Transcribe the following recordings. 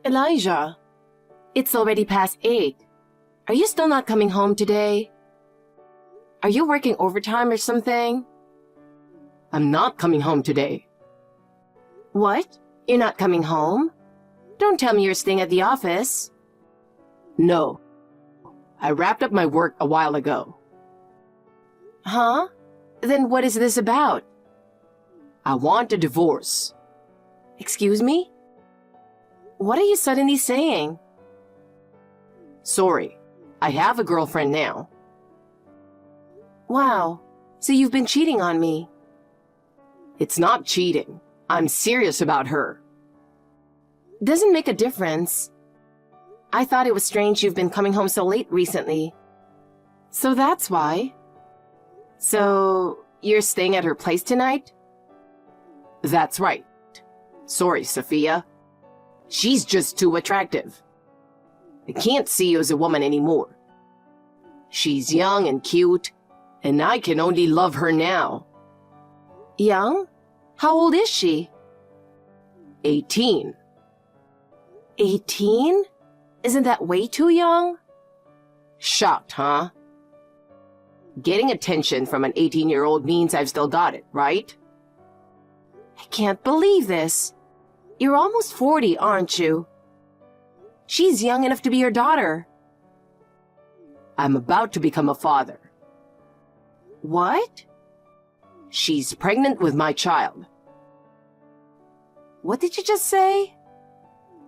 Elijah, it's already past 8. Are you still not coming home today? Are you working overtime or something? I'm not coming home today. What? You're not coming home? Don't tell me you're staying at the office. No. I wrapped up my work a while ago. Huh? Then what is this about? I want a divorce. Excuse me? What are you suddenly saying? Sorry, I have a girlfriend now. Wow, so you've been cheating on me. It's not cheating. I'm serious about her. Doesn't make a difference. I thought it was strange you've been coming home so late recently. So that's why. So, you're staying at her place tonight? That's right. Sorry, Sophia. She's just too attractive. I can't see you as a woman anymore. She's young and cute, and I can only love her now. Young? How old is she? 18. 18? Isn't that way too young? Shocked, huh? Getting attention from an 18-year-old means I've still got it, right? I can't believe this. You're almost 40, aren't you? She's young enough to be your daughter. I'm about to become a father. What? She's pregnant with my child. What did you just say?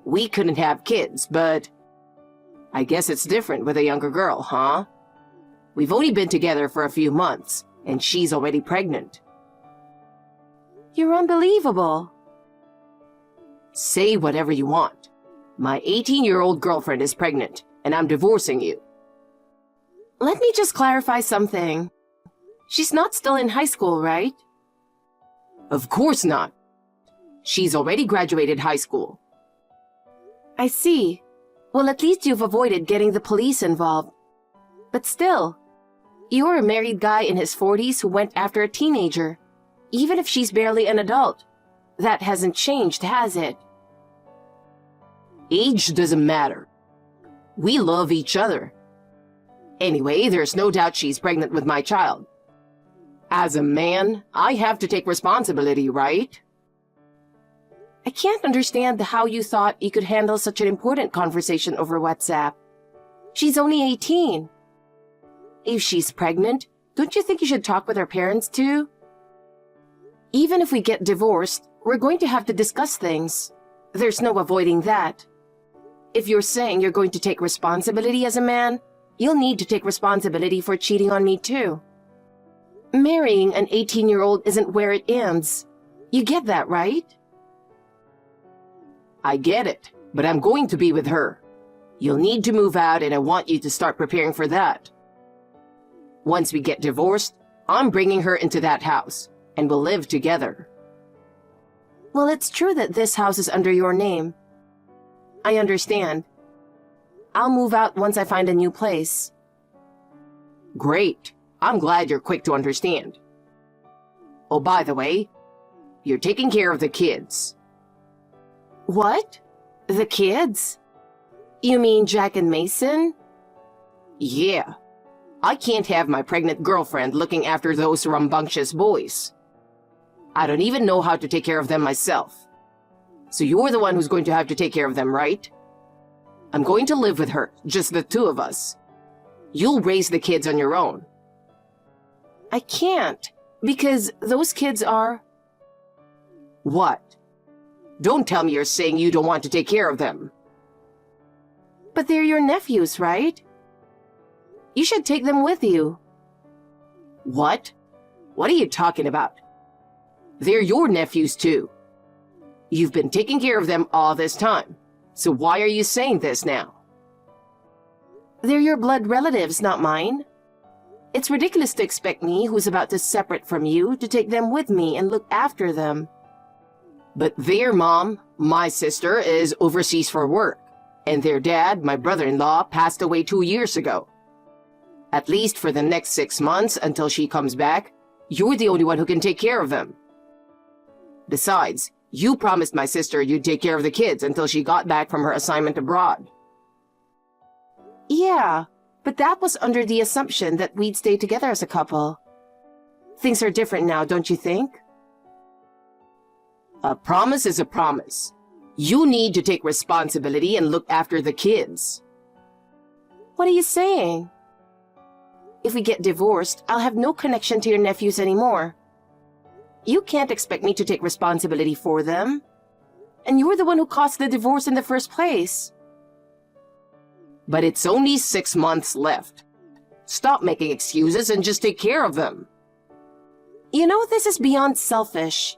We couldn't have kids, but I guess it's different with a younger girl, huh? We've only been together for a few months, and she's already pregnant. You're unbelievable. Say whatever you want. My 18-year-old girlfriend is pregnant, and I'm divorcing you. Let me just clarify something. She's not still in high school, right? Of course not. She's already graduated high school. I see. Well, at least you've avoided getting the police involved. But still, you're a married guy in his 40s who went after a teenager, even if she's barely an adult. That hasn't changed, has it? Age doesn't matter. We love each other. Anyway, there's no doubt she's pregnant with my child. As a man, I have to take responsibility, right? I can't understand how you thought you could handle such an important conversation over WhatsApp. She's only 18. If she's pregnant, don't you think you should talk with her parents too? Even if we get divorced, we're going to have to discuss things. There's no avoiding that. If you're saying you're going to take responsibility as a man, you'll need to take responsibility for cheating on me too. Marrying an 18-year-old isn't where it ends. You get that, right? I get it, but I'm going to be with her. You'll need to move out, and I want you to start preparing for that. Once we get divorced, I'm bringing her into that house, and we'll live together. Well, it's true that this house is under your name. I understand. I'll move out once I find a new place. Great. I'm glad you're quick to understand. Oh, by the way, you're taking care of the kids. What? The kids? You mean Jack and Mason? Yeah. I can't have my pregnant girlfriend looking after those rambunctious boys. I don't even know how to take care of them myself. So you're the one who's going to have to take care of them, right? I'm going to live with her, just the two of us. You'll raise the kids on your own. I can't, because those kids are... What? Don't tell me you're saying you don't want to take care of them. But they're your nephews, right? You should take them with you. What? What are you talking about? They're your nephews too. You've been taking care of them all this time. So why are you saying this now? They're your blood relatives, not mine. It's ridiculous to expect me, who's about to separate from you, to take them with me and look after them. But their mom, my sister, is overseas for work, and their dad, my brother-in-law, passed away 2 years ago. At least for the next 6 months until she comes back, you're the only one who can take care of them. Besides, You promised my sister you'd take care of the kids until she got back from her assignment abroad. Yeah, but that was under the assumption that we'd stay together as a couple. Things are different now, don't you think? A promise is a promise. You need to take responsibility and look after the kids. What are you saying? If we get divorced, I'll have no connection to your nephews anymore. You can't expect me to take responsibility for them. And you were the one who caused the divorce in the first place. But it's only 6 months left. Stop making excuses and just take care of them. You know, this is beyond selfish.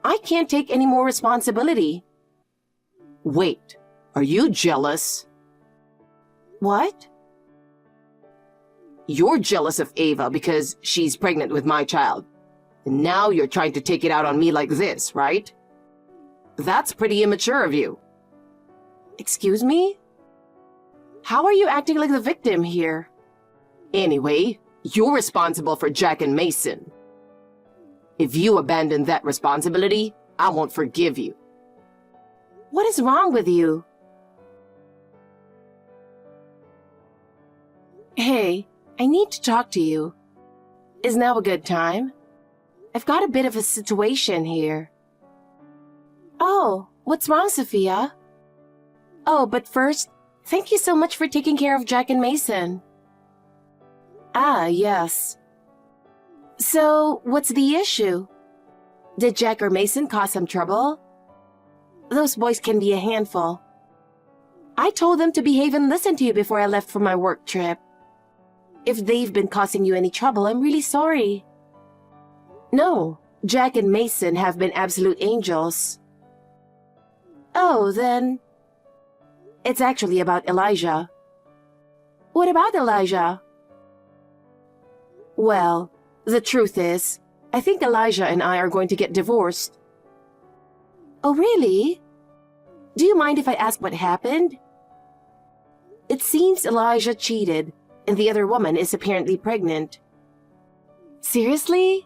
I can't take any more responsibility. Wait, are you jealous? What? You're jealous of Ava because she's pregnant with my child. And now you're trying to take it out on me like this, right? That's pretty immature of you. Excuse me? How are you acting like the victim here? Anyway, you're responsible for Jack and Mason. If you abandon that responsibility, I won't forgive you. What is wrong with you? Hey, I need to talk to you. Is now a good time? I've got a bit of a situation here. Oh, what's wrong, Sophia? Oh, but first, thank you so much for taking care of Jack and Mason. Ah, yes. So, what's the issue? Did Jack or Mason cause some trouble? Those boys can be a handful. I told them to behave and listen to you before I left for my work trip. If they've been causing you any trouble, I'm really sorry. No, Jack and Mason have been absolute angels. Oh, then... It's actually about Elijah. What about Elijah? Well, the truth is, I think Elijah and I are going to get divorced. Oh, really? Do you mind if I ask what happened? It seems Elijah cheated, and the other woman is apparently pregnant. Seriously?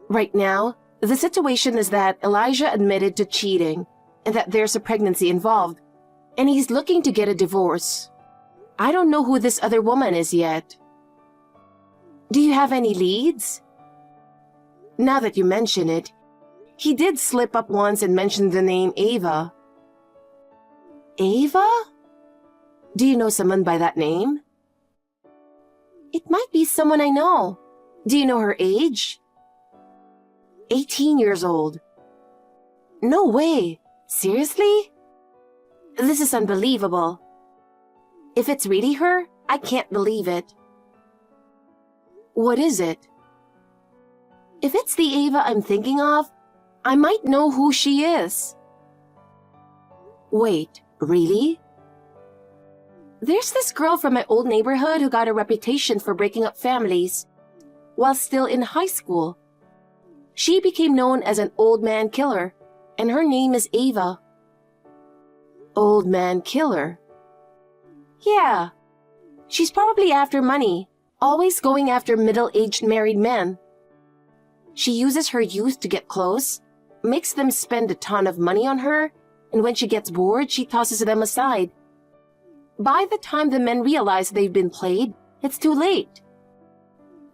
Right now, the situation is that Elijah admitted to cheating, and that there's a pregnancy involved, and he's looking to get a divorce. I don't know who this other woman is yet. Do you have any leads? Now that you mention it, he did slip up once and mention the name Ava. Ava? Do you know someone by that name? It might be someone I know. Do you know her age? 18 years old. No way. Seriously? This is unbelievable. If it's really her, I can't believe it. What is it? If it's the Ava I'm thinking of, I might know who she is. Wait, really? There's this girl from my old neighborhood who got a reputation for breaking up families while still in high school. She became known as an old man killer, and her name is Ava. Old man killer? Yeah. She's probably after money, always going after middle-aged married men. She uses her youth to get close, makes them spend a ton of money on her, and when she gets bored, she tosses them aside. By the time the men realize they've been played, it's too late.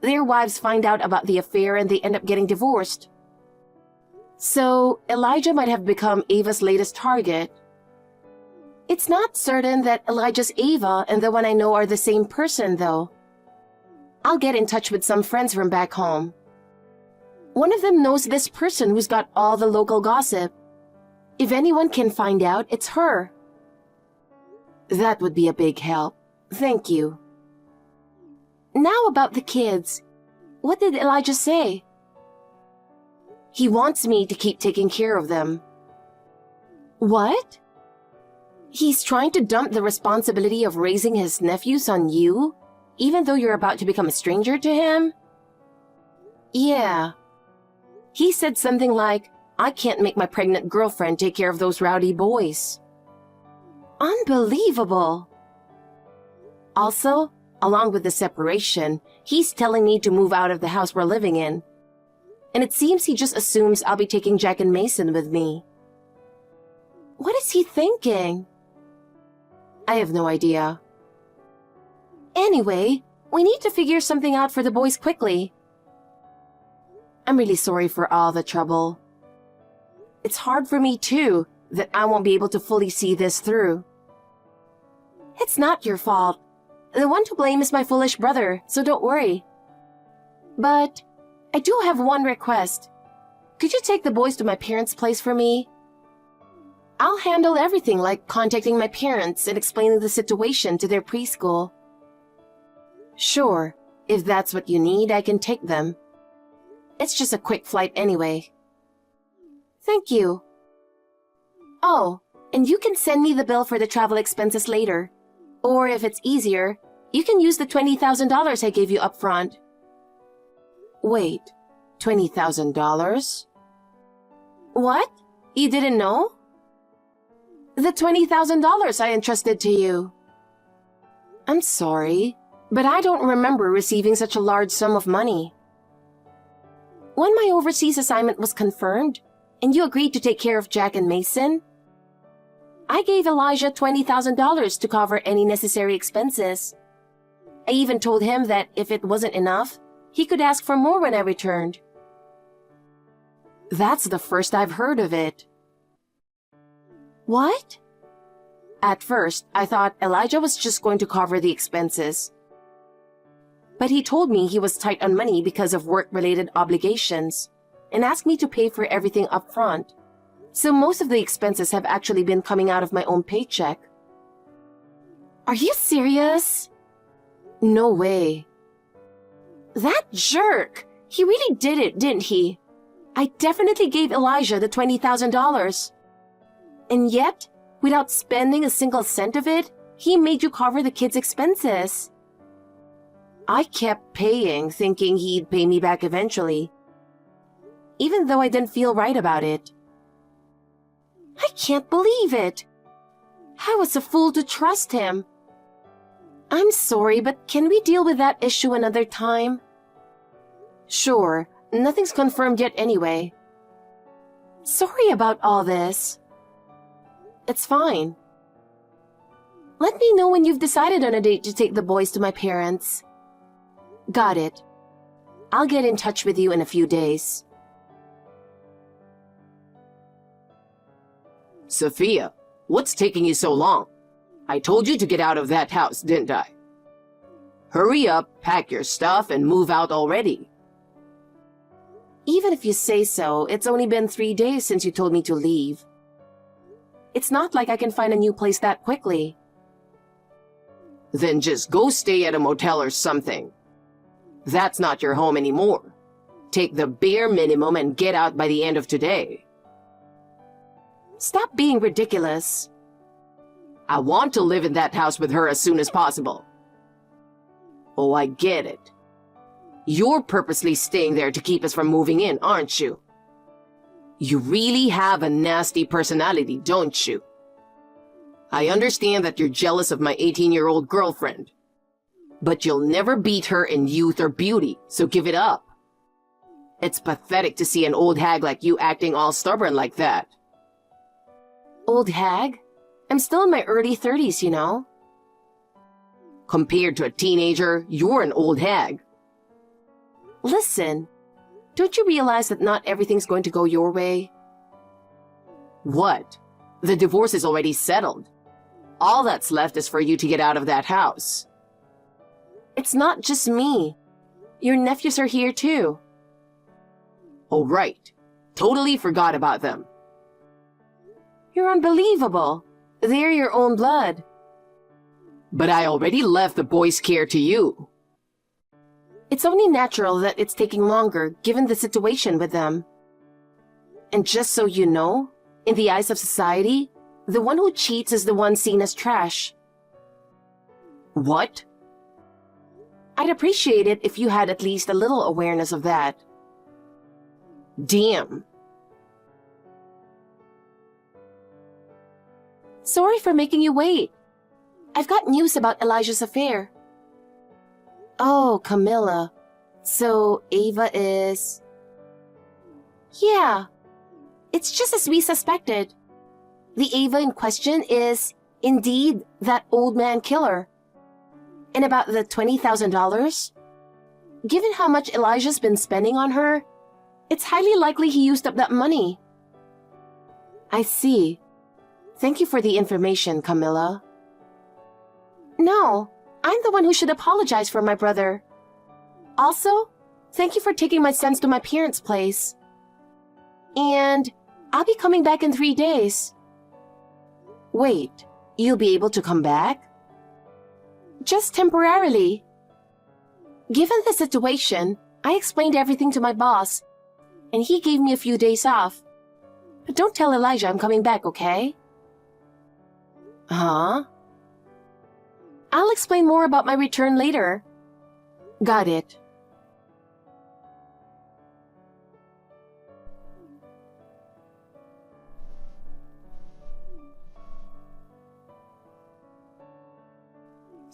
Their wives find out about the affair and they end up getting divorced. So, Elijah might have become Ava's latest target. It's not certain that Elijah's Ava and the one I know are the same person, though. I'll get in touch with some friends from back home. One of them knows this person who's got all the local gossip. If anyone can find out, it's her. That would be a big help. Thank you. Now about the kids. What did Elijah say? He wants me to keep taking care of them. What? He's trying to dump the responsibility of raising his nephews on you, even though you're about to become a stranger to him? Yeah. He said something like, I can't make my pregnant girlfriend take care of those rowdy boys. Unbelievable. Also, along with the separation, he's telling me to move out of the house we're living in. and it seems he just assumes I'll be taking Jack and Mason with me. What is he thinking? I have no idea. Anyway, we need to figure something out for the boys quickly. I'm really sorry for all the trouble. It's hard for me too, that I won't be able to fully see this through. It's not your fault. The one to blame is my foolish brother, so don't worry. But I do have one request. Could you take the boys to my parents' place for me? I'll handle everything like contacting my parents and explaining the situation to their preschool. Sure, if that's what you need, I can take them. It's just a quick flight anyway. Thank you. Oh, and you can send me the bill for the travel expenses later. Or if it's easier, you can use the $20,000 I gave you up front. Wait, $20,000? What? You didn't know? The $20,000 I entrusted to you. I'm sorry, but I don't remember receiving such a large sum of money. When my overseas assignment was confirmed, and you agreed to take care of Jack and Mason, I gave Elijah $20,000 to cover any necessary expenses. I even told him that if it wasn't enough, he could ask for more when I returned. That's the first I've heard of it. What? At first, I thought Elijah was just going to cover the expenses. But he told me he was tight on money because of work-related obligations and asked me to pay for everything up front. So most of the expenses have actually been coming out of my own paycheck. Are you serious? No way. That jerk! He really did it, didn't he? I definitely gave Elijah the $20,000. And yet, without spending a single cent of it, he made you cover the kids' expenses. I kept paying, thinking he'd pay me back eventually, even though I didn't feel right about it. I can't believe it. I was a fool to trust him. I'm sorry, but can we deal with that issue another time? Sure, nothing's confirmed yet anyway. Sorry about all this. It's fine. Let me know when you've decided on a date to take the boys to my parents. Got it. I'll get in touch with you in a few days. Sophia, what's taking you so long? I told you to get out of that house, didn't I? Hurry up, pack your stuff, and move out already. Even if you say so, it's only been 3 days since you told me to leave. It's not like I can find a new place that quickly. Then just go stay at a motel or something. That's not your home anymore. Take the bare minimum and get out by the end of today. Stop being ridiculous. I want to live in that house with her as soon as possible. Oh, I get it. You're purposely staying there to keep us from moving in, aren't you? You really have a nasty personality, don't you? I understand that you're jealous of my 18-year-old girlfriend. But you'll never beat her in youth or beauty, so give it up. It's pathetic to see an old hag like you acting all stubborn like that. Old hag? I'm still in my early 30s, you know. Compared to a teenager, you're an old hag. Listen, don't you realize that not everything's going to go your way? What? The divorce is already settled. All that's left is for you to get out of that house. It's not just me. Your nephews are here too. Oh, right. Totally forgot about them. You're unbelievable. They're your own blood. But I already left the boys' care to you. It's only natural that it's taking longer given the situation with them. And just so you know, in the eyes of society, the one who cheats is the one seen as trash. What? I'd appreciate it if you had at least a little awareness of that. Damn. Sorry for making you wait. I've got news about Elijah's affair. Oh, Camilla. So, Ava is... Yeah, it's just as we suspected. The Ava in question is, indeed, that old man killer. And about the $20,000? Given how much Elijah's been spending on her, it's highly likely he used up that money. I see. Thank you for the information, Camilla. No, I'm the one who should apologize for my brother. Also, thank you for taking my sons to my parents' place. And I'll be coming back in 3 days. Wait, you'll be able to come back? Just temporarily. Given the situation, I explained everything to my boss, and he gave me a few days off. But don't tell Elijah I'm coming back, okay? Huh? I'll explain more about my return later. Got it.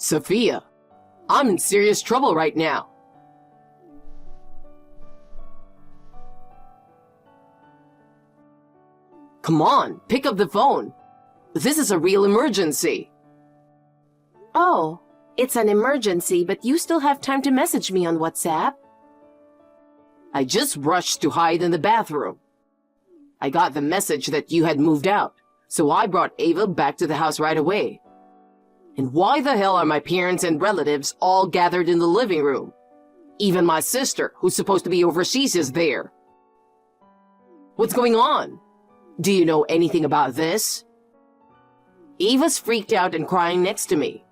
Sophia, I'm in serious trouble right now. Come on, pick up the phone. This is a real emergency. Oh, it's an emergency, but you still have time to message me on WhatsApp. I just rushed to hide in the bathroom. I got the message that you had moved out, so I brought Ava back to the house right away. And why the hell are my parents and relatives all gathered in the living room? Even my sister, who's supposed to be overseas, is there. What's going on? Do you know anything about this? Ava's freaked out and crying next to me.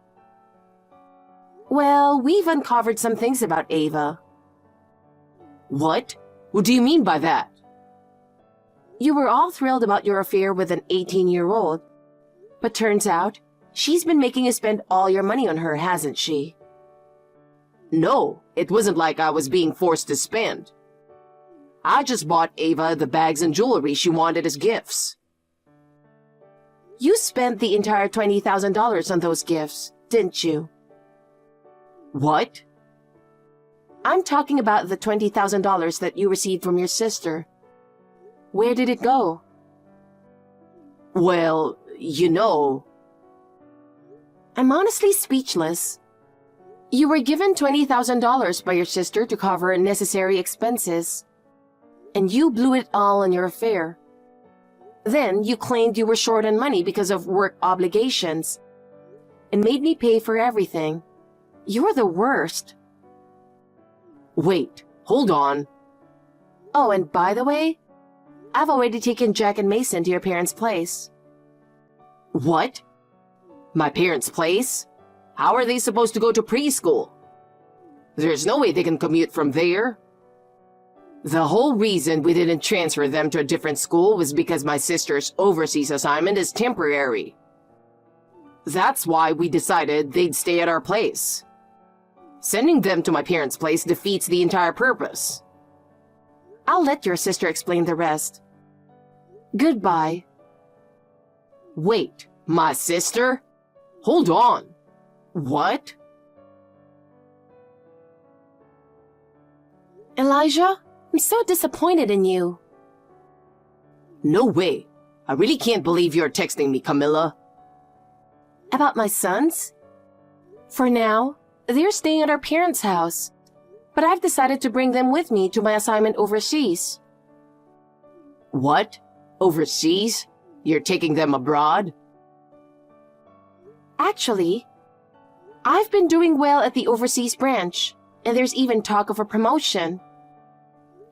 Well, we've uncovered some things about Ava. What? What do you mean by that? You were all thrilled about your affair with an 18-year-old. But turns out, she's been making you spend all your money on her, hasn't she? No, it wasn't like I was being forced to spend. I just bought Ava the bags and jewelry she wanted as gifts. You spent the entire $20,000 on those gifts, didn't you? What? I'm talking about the $20,000 that you received from your sister. Where did it go? Well, you know... I'm honestly speechless. You were given $20,000 by your sister to cover necessary expenses. And you blew it all on your affair. Then you claimed you were short on money because of work obligations and made me pay for everything. You're the worst. Wait, hold on. Oh, and by the way, I've already taken Jack and Mason to your parents' place. What? My parents' place? How are they supposed to go to preschool? There's no way they can commute from there. The whole reason we didn't transfer them to a different school was because my sister's overseas assignment is temporary. That's why we decided they'd stay at our place. Sending them to my parents' place defeats the entire purpose. I'll let your sister explain the rest. Goodbye. Wait, my sister? Hold on. What? Elijah, I'm so disappointed in you. No way. I really can't believe you're texting me, Camilla. About my sons? For now, they're staying at our parents' house, but I've decided to bring them with me to my assignment overseas. What? Overseas? You're taking them abroad? Actually, I've been doing well at the overseas branch, and there's even talk of a promotion.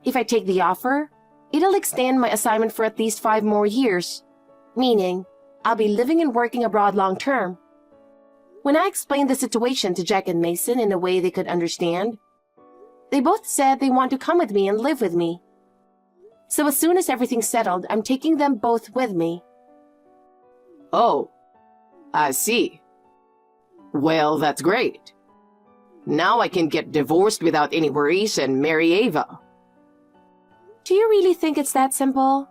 If I take the offer, it'll extend my assignment for at least 5 more years, meaning I'll be living and working abroad long term. When I explained the situation to Jack and Mason in a way they could understand, they both said they want to come with me and live with me. So as soon as everything's settled, I'm taking them both with me. Oh, I see. Well, that's great. Now I can get divorced without any worries and marry Ava. Do you really think it's that simple?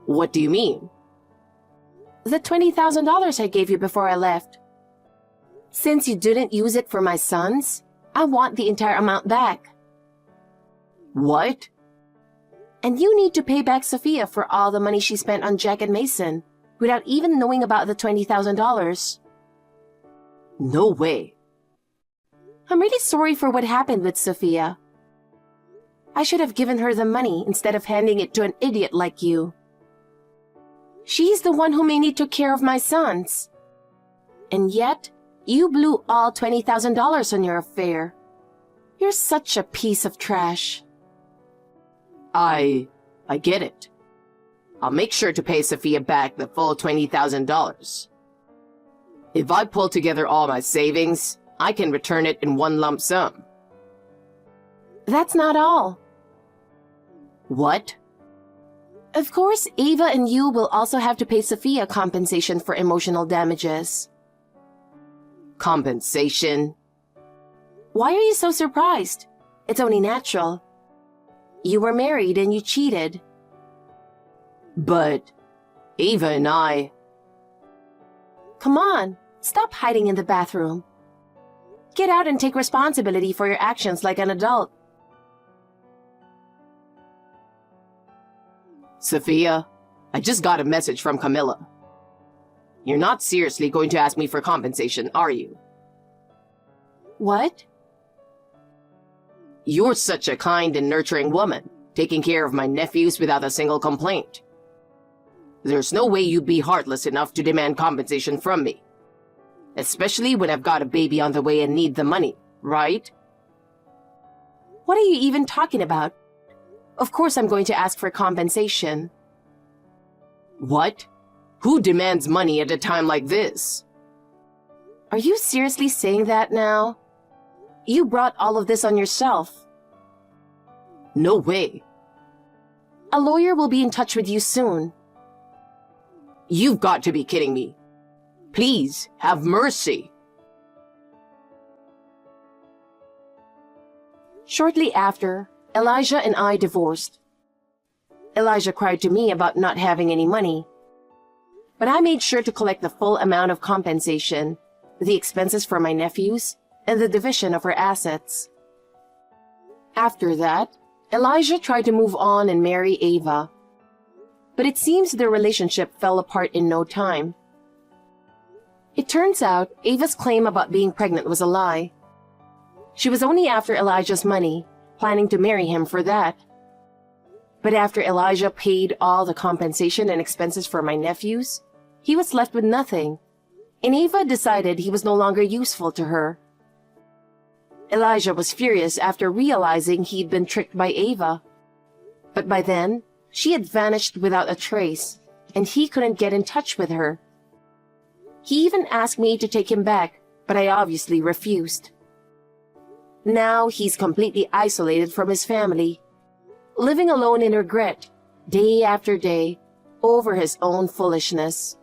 What do you mean? The $20,000 I gave you before I left. Since you didn't use it for my sons, I want the entire amount back. What? And you need to pay back Sophia for all the money she spent on Jack and Mason without even knowing about the $20,000. No way. I'm really sorry for what happened with Sophia. I should have given her the money instead of handing it to an idiot like you. She's the one who mainly took care of my sons. And yet, you blew all $20,000 on your affair. You're such a piece of trash. I get it. I'll make sure to pay Sophia back the full $20,000. If I pull together all my savings, I can return it in one lump sum. That's not all. What? Of course, Ava and you will also have to pay Sophia compensation for emotional damages. Compensation? Why are you so surprised? It's only natural. You were married and you cheated. But Ava and I... Come on, stop hiding in the bathroom. Get out and take responsibility for your actions like an adult. Sophia, I just got a message from Camilla. You're not seriously going to ask me for compensation, are you? What? You're such a kind and nurturing woman, taking care of my nephews without a single complaint. There's no way you'd be heartless enough to demand compensation from me. Especially when I've got a baby on the way and need the money, right? What are you even talking about? Of course I'm going to ask for compensation. What? Who demands money at a time like this? Are you seriously saying that now? You brought all of this on yourself. No way. A lawyer will be in touch with you soon. You've got to be kidding me. Please, have mercy. Shortly after, Elijah and I divorced. Elijah cried to me about not having any money. But I made sure to collect the full amount of compensation, the expenses for my nephews, and the division of her assets. After that, Elijah tried to move on and marry Ava. But it seems their relationship fell apart in no time. It turns out Ava's claim about being pregnant was a lie. She was only after Elijah's money, planning to marry him for that. But after Elijah paid all the compensation and expenses for my nephews, he was left with nothing, and Ava decided he was no longer useful to her. Elijah was furious after realizing he'd been tricked by Ava. But by then, she had vanished without a trace, and he couldn't get in touch with her. He even asked me to take him back, but I obviously refused. Now he's completely isolated from his family, living alone in regret, day after day, over his own foolishness.